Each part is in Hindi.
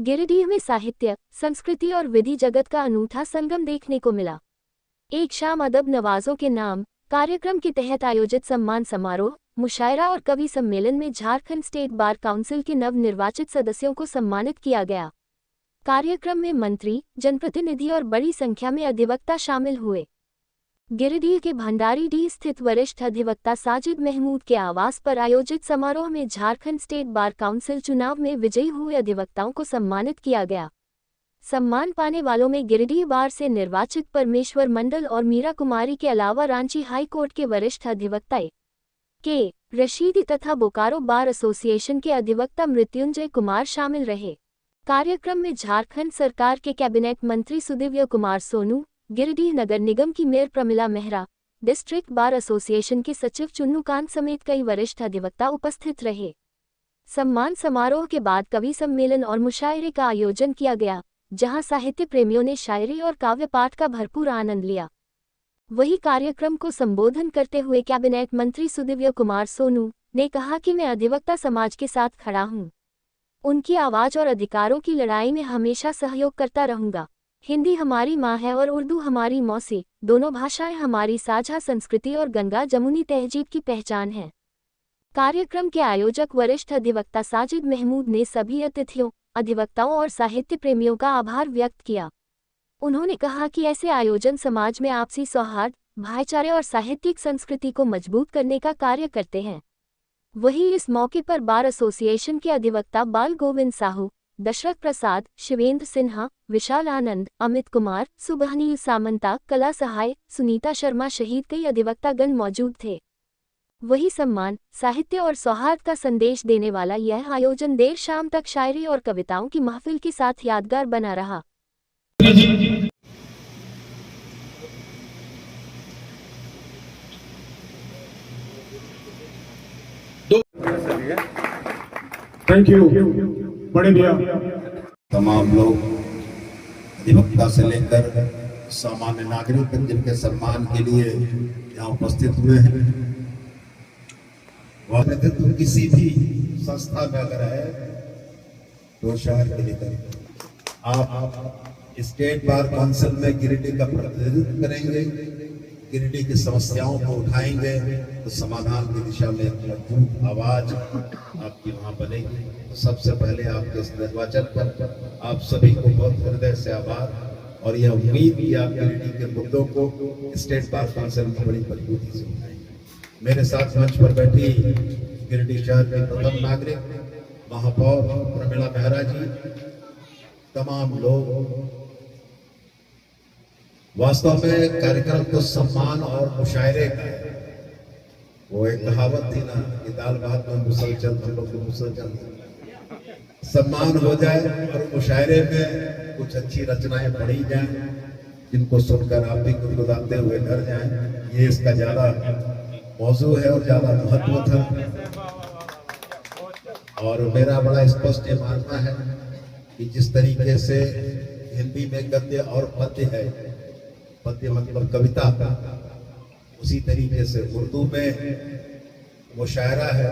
गिरिडीह में साहित्य, संस्कृति और विधि जगत का अनूठा संगम देखने को मिला। एक शाम अदब नवाजों के नाम कार्यक्रम के तहत आयोजित सम्मान समारोह, मुशायरा और कवि सम्मेलन में झारखंड स्टेट बार काउंसिल के नवनिर्वाचित सदस्यों को सम्मानित किया गया। कार्यक्रम में मंत्री, जनप्रतिनिधि और बड़ी संख्या में अधिवक्ता शामिल हुए। गिरिडीह के भंडारीडीह स्थित वरिष्ठ अधिवक्ता साजिद महमूद के आवास पर आयोजित समारोह में झारखंड स्टेट बार काउंसिल चुनाव में विजयी हुए अधिवक्ताओं को सम्मानित किया गया। सम्मान पाने वालों में गिरिडीह बार से निर्वाचित परमेश्वर मंडल और मीरा कुमारी के अलावा रांची हाई कोर्ट के वरिष्ठ अधिवक्ता के रशीदी तथा बोकारो बार एसोसिएशन के अधिवक्ता मृत्युंजय कुमार शामिल रहे। कार्यक्रम में झारखंड सरकार के कैबिनेट मंत्री सुदिव्य कुमार सोनू, गिरिडीह नगर निगम की mayor Pramila Mehra, district bar association के सचिव चुन्नूकांत समेत कई वरिष्ठ अधिवक्ता उपस्थित रहे। सम्मान समारोह के बाद कवि सम्मेलन और मुशायरे का आयोजन किया गया, जहां साहित्य प्रेमियों ने शायरी और काव्य पाठ का भरपूर आनंद लिया। वही कार्यक्रम को संबोधन करते हुए कैबिनेट मंत्री सुदिव्य कुमार सोनू ने कहा कि मैं अधिवक्ता समाज के साथ खड़ा हूं। उनकी आवाज और अधिकारों की लड़ाई में हमेशा सहयोग करता रहूंगा। हिंदी हमारी माँ है और उर्दू हमारी मौसी, दोनों भाषाएं हमारी साझा संस्कृति और गंगा जमुनी तहजीब की पहचान है। कार्यक्रम के आयोजक वरिष्ठ अधिवक्ता साजिद महमूद ने सभी अतिथियों, अधिवक्ताओं और साहित्य प्रेमियों का आभार व्यक्त किया। उन्होंने कहा कि ऐसे आयोजन समाज में आपसी सौहार्द, भाईचारे और साहित्यिक संस्कृति को मजबूत करने का कार्य करते हैं। वहीं इस मौके पर बार एसोसिएशन के अधिवक्ता बाल गोविंद साहू, दशरथ प्रसाद, शिवेंद्र सिन्हा, विशाल आनंद, अमित कुमार, सुबहनील सामंता, कला सहाय, सुनीता शर्मा सहित कई अधिवक्तागण मौजूद थे। वही सम्मान, साहित्य और सौहार्द का संदेश देने वाला यह आयोजन देर शाम तक शायरी और कविताओं की महफिल के साथ यादगार बना रहा। थैंक यू बड़े भैया। तमाम लोग अधिवक्ता से लेकर सामान्य नागरिक तक जिनके सम्मान के लिए यहाँ उपस्थित हुए हैं, वह प्रतिनिधित्व किसी भी संस्था में अगर है तो शहर के लिए आप स्टेट बार काउंसिल में गिरिडीह का प्रतिनिधित्व करेंगे, गिरिडीह की समस्याओं को उठाएंगे तो समाधान की दिशा में मजबूत आवाज आपकी वहां बनेगी। तो सबसे पहले आपके इस निर्वाचन पर आप सभी को बहुत हृदय से आभार और यह उम्मीद कि आप गिरिडीह के मुद्दों को स्टेट बार काउंसिल में बड़ी मजबूती से उठाएंगे। मेरे साथ मंच पर बैठी गिरिडीह शहर के प्रथम नागरिक महापौर प्रमिला मेहरा जी, तमाम लोग, वास्तव में कार्यक्रम को सम्मान और मुशायरे का, वो एक कहावत थी ना कि दाल भात में मुसलसल, हम लोग को मुसलसल सम्मान हो जाए और मुशायरे में कुछ अच्छी रचनाएं पढ़ी जाएं जिनको सुनकर आप भी गुदगुदाते हुए घर जाएं। ये इसका ज्यादा मौजू है और ज्यादा महत्व था। और मेरा बड़ा स्पष्ट ये मानना है कि जिस तरीके से हिंदी में गद्य और पद्य है, पद्य मतलब कविता, उसी तरीके से उर्दू में मुशायरा है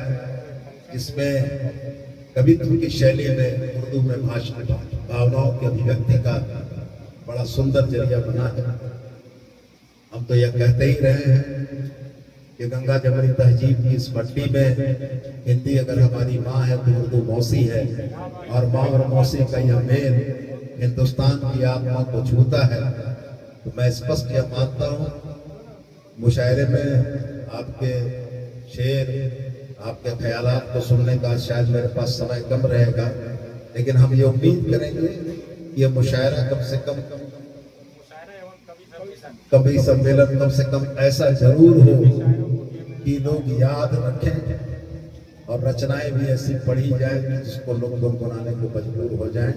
जिसमें कवित्व की शैली में उर्दू में भाषा भावनाओं की अभिव्यक्ति का बड़ा सुंदर जरिया बना है। हम तो यह कहते ही रहे हैं कि गंगा जमुनी तहजीब की इस मट्टी में हिंदी अगर हमारी माँ है तो उर्दू मौसी है, और माँ और मौसी का यह मेल हिंदुस्तान की आत्मा को छूता है। तो मैं स्पष्ट यह मानता हूँ, मुशायरे में आपके शेर, आपके ख्यालात को सुनने का शायद मेरे पास समय कम रहेगा, लेकिन हम ये उम्मीद करेंगे कि यह मुशायरा कम से कम, कवि सम्मेलन कम से कम ऐसा जरूर हो कि लोग याद रखें और रचनाएं भी ऐसी पढ़ी जाए जिसको लोग गुनगुनाने को मजबूर हो जाएं।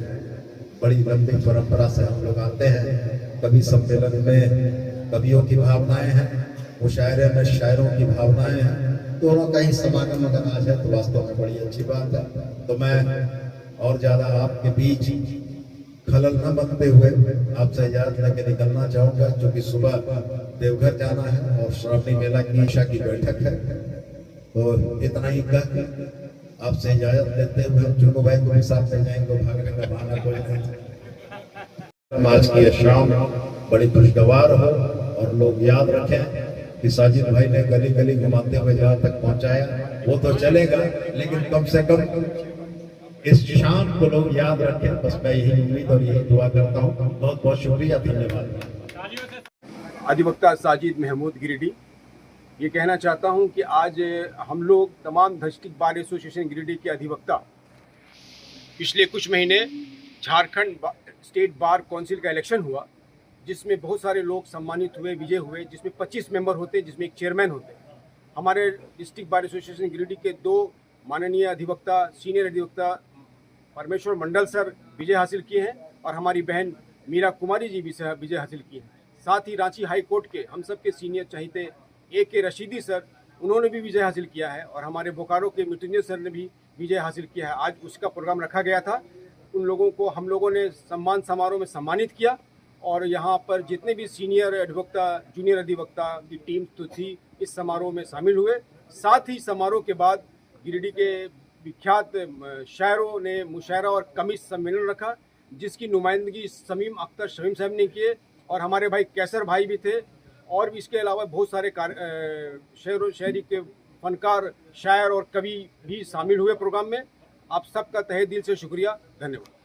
बड़ी लंबी परंपरा से हम लोग आते हैं। कवि सम्मेलन में कवियों की भावनाएं हैं, मुशायरे में शायरों की भावनाएं हैं, दोनों का ही समागम अगर आज है तो वास्तव में बड़ी अच्छी बात है। तो मैं और ज्यादा आपके बीच खलल न बनते हुए आपसे इजाजत लेके निकलना चाहूंगा, क्योंकि सुबह देवघर जाना है और श्रावणी मेला की ईशा की बैठक है। तो इतना ही कह आपसे इजाजत लेते हुए हम चुनू भाई को भी साथ ले जाएंगे, भागने का बहाना कोई नहीं। आज की यह शाम बड़ी खुशगवार हो और लोग याद रखें कि साजिद भाई ने गली गली घुमाते हुए जहां तक पहुंचाया वो तो चलेगा, लेकिन कम से कम इस शाम को लोग याद रखें। बस मैं यही उम्मीद और यही दुआ करता हूँ। बहुत बहुत शुक्रिया, धन्यवाद। अधिवक्ता साजिद महमूद गिरिडीह, ये कहना चाहता हूं कि आज हम लोग तमाम डिस्ट्रिक्ट बार एसोसिएशन गिरिडीह के अधिवक्ता पिछले कुछ महीने झारखंड स्टेट बार काउंसिल का इलेक्शन हुआ, जिसमें बहुत सारे लोग सम्मानित हुए, विजय हुए, जिसमें 25 मेंबर होते, जिसमें एक चेयरमैन होते। हमारे डिस्ट्रिक्ट बार एसोसिएशन गिरिडीह के 2 माननीय अधिवक्ता, सीनियर अधिवक्ता परमेश्वर मंडल सर विजय हासिल किए हैं और हमारी बहन मीरा कुमारी जी भी विजय हासिल किए हैं। साथ ही रांची हाई कोर्ट के हम सब के सीनियर चहीते AK रशीदी सर, उन्होंने भी विजय हासिल किया है और हमारे बोकारो के मृत्युंजय सर ने भी विजय हासिल किया है। आज उसका प्रोग्राम रखा गया था। उन लोगों को हम लोगों ने सम्मान समारोह में सम्मानित किया और यहाँ पर जितने भी सीनियर अधिवक्ता, जूनियर अधिवक्ता की टीम तो थी, इस समारोह में शामिल हुए। साथ ही समारोह के बाद गिरिडीह के विख्यात शायरों ने मुशायरा और कमिश सम्मेलन रखा, जिसकी नुमाइंदगी शमीम अख्तर शमीम साहब ने किए और हमारे भाई कैसर भाई भी थे और इसके अलावा बहुत सारे शेर और शायरी के फनकार, शायर और कवि भी शामिल हुए प्रोग्राम में। आप सबका तहे दिल से शुक्रिया, धन्यवाद।